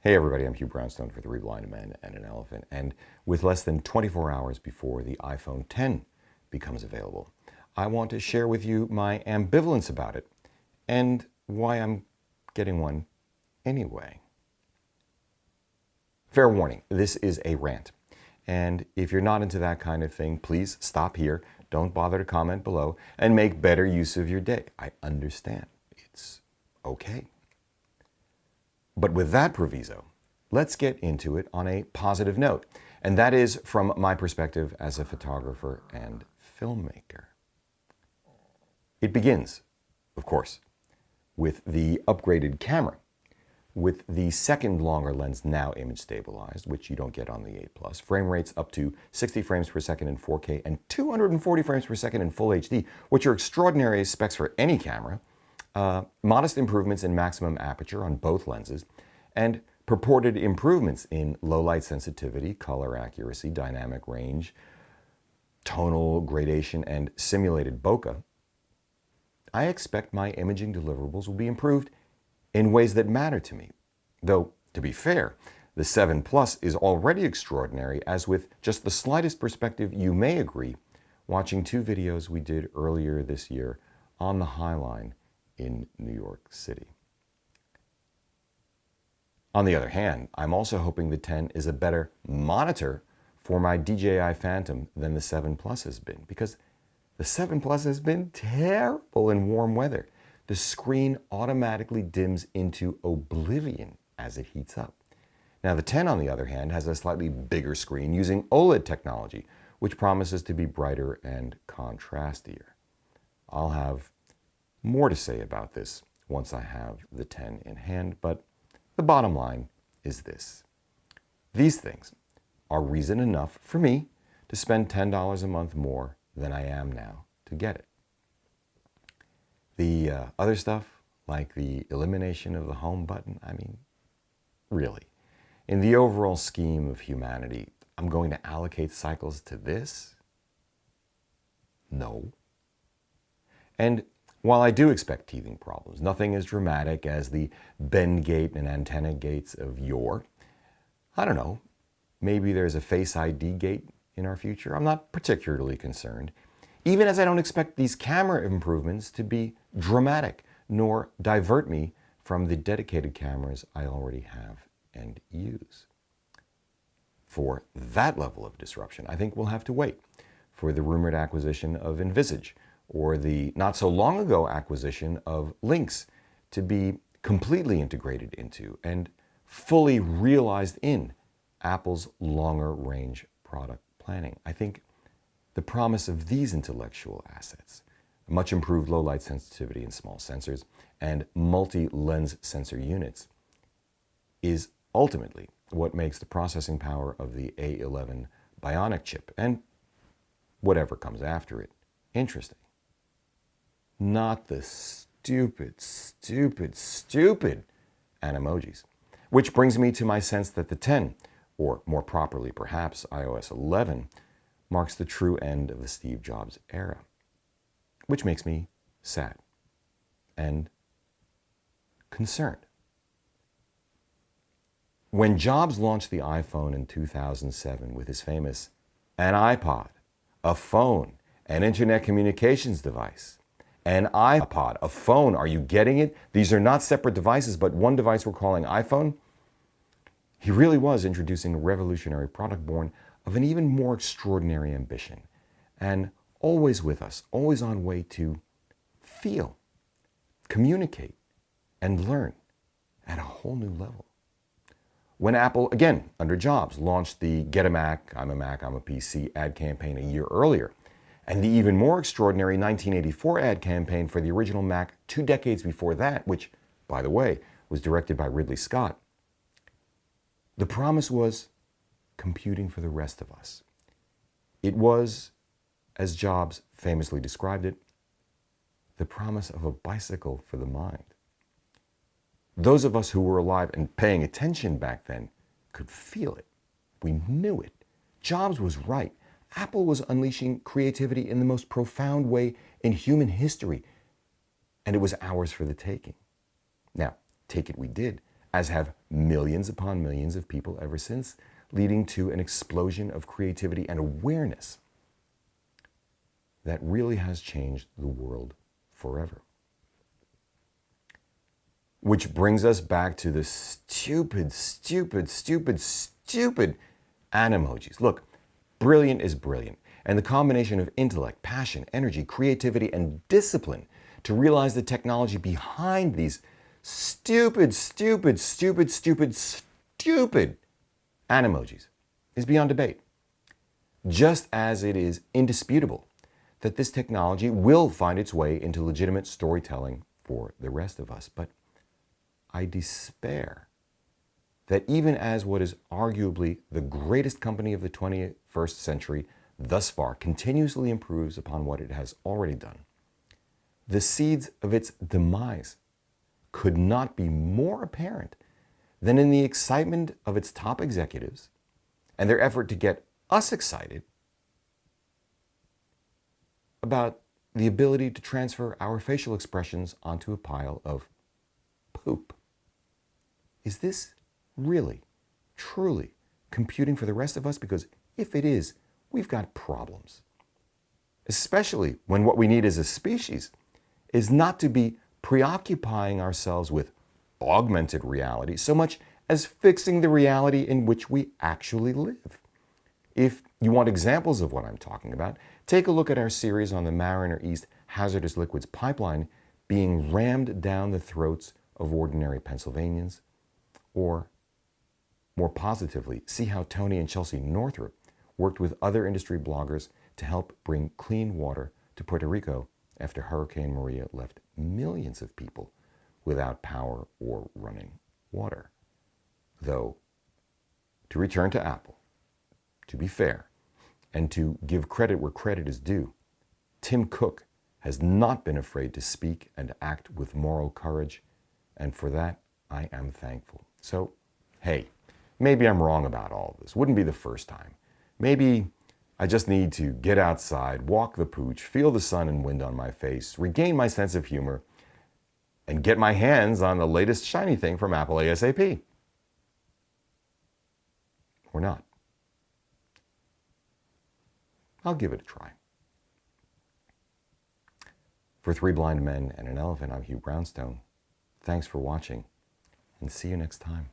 Hey everybody, I'm Hugh Brownstone for 3 Blind Men and an Elephant, and with less than 24 hours before the iPhone X becomes available, I want to share with you my ambivalence about it and why I'm getting one anyway. Fair warning, this is a rant, and if you're not into that kind of thing, please stop here, don't bother to comment below, and make better use of your day. I understand. It's okay. But with that proviso, let's get into it on a positive note, and that is from my perspective as a photographer and filmmaker. It begins, of course, with the upgraded camera, with the second longer lens now image stabilized, which you don't get on the 8 Plus, frame rates up to 60 frames per second in 4K and 240 frames per second in Full HD, which are extraordinary specs for any camera, modest improvements in maximum aperture on both lenses, and purported improvements in low light sensitivity, color accuracy, dynamic range, tonal gradation, and simulated bokeh, I expect my imaging deliverables will be improved in ways that matter to me. Though, to be fair, the 7 Plus is already extraordinary, as with just the slightest perspective you may agree, watching 2 videos we did earlier this year on the High Line in New York City. On the other hand, I'm also hoping the 10 is a better monitor for my DJI Phantom than the 7 Plus has been, because the 7 Plus has been terrible in warm weather. The screen automatically dims into oblivion as it heats up. Now the 10, on the other hand, has a slightly bigger screen using OLED technology, which promises to be brighter and contrastier. I'll have more to say about this once I have the 10 in hand, but the bottom line is this. These things are reason enough for me to spend $10 a month more than I am now to get it. The other stuff, like the elimination of the home button, I mean, really, in the overall scheme of humanity, I'm going to allocate cycles to this? No. And while I do expect teething problems, nothing as dramatic as the bend gate and antenna gates of yore. I don't know, maybe there's a Face ID gate in our future. I'm not particularly concerned, even as I don't expect these camera improvements to be dramatic, nor divert me from the dedicated cameras I already have and use. For that level of disruption, I think we'll have to wait for the rumored acquisition of Envisage, or the not so long ago acquisition of Lynx, to be completely integrated into and fully realized in Apple's longer range product planning. I think the promise of these intellectual assets, much improved low light sensitivity in small sensors and multi-lens sensor units, is ultimately what makes the processing power of the A11 Bionic chip, and whatever comes after it, interesting. Not the stupid animojis. Which brings me to my sense that the 10, or more properly perhaps iOS 11, marks the true end of the Steve Jobs era. Which makes me sad and concerned. When Jobs launched the iPhone in 2007 with his famous an iPod, a phone, an internet communications device, an iPod, a phone, are you getting it? These are not separate devices, but one device we're calling iPhone. He really was introducing a revolutionary product born of an even more extraordinary ambition, and always with us, always on way to feel, communicate, and learn at a whole new level. When Apple, again, under Jobs, launched the Get a Mac, I'm a PC ad campaign a year earlier, and the even more extraordinary 1984 ad campaign for the original Mac 2 decades before that, which, by the way, was directed by Ridley Scott, the promise was computing for the rest of us. It was, as Jobs famously described it, the promise of a bicycle for the mind. Those of us who were alive and paying attention back then could feel it. We knew it. Jobs was right. Apple was unleashing creativity in the most profound way in human history, and it was ours for the taking. Now, take it we did, as have millions upon millions of people ever since, leading to an explosion of creativity and awareness that really has changed the world forever. Which brings us back to the stupid animojis. Look, brilliant is brilliant. And the combination of intellect, passion, energy, creativity, and discipline to realize the technology behind these stupid animojis is beyond debate. Just as it is indisputable that this technology will find its way into legitimate storytelling for the rest of us. But I despair that even as what is arguably the greatest company of the 21st century thus far continuously improves upon what it has already done, the seeds of its demise could not be more apparent than in the excitement of its top executives and their effort to get us excited about the ability to transfer our facial expressions onto a pile of poop. Is this really, truly computing for the rest of us? Because if it is, we've got problems. Especially when what we need as a species is not to be preoccupying ourselves with augmented reality so much as fixing the reality in which we actually live. If you want examples of what I'm talking about, take a look at our series on the Mariner East hazardous liquids pipeline being rammed down the throats of ordinary Pennsylvanians. Or, more positively, see how Tony and Chelsea Northrup worked with other industry bloggers to help bring clean water to Puerto Rico after Hurricane Maria left millions of people without power or running water. Though, to return to Apple, to be fair, and to give credit where credit is due, Tim Cook has not been afraid to speak and act with moral courage, and for that, I am thankful. So, hey, maybe I'm wrong about all of this. Wouldn't be the first time. Maybe I just need to get outside, walk the pooch, feel the sun and wind on my face, regain my sense of humor, and get my hands on the latest shiny thing from Apple ASAP. Or not. I'll give it a try. For Three Blind Men and an Elephant, I'm Hugh Brownstone. Thanks for watching, and see you next time.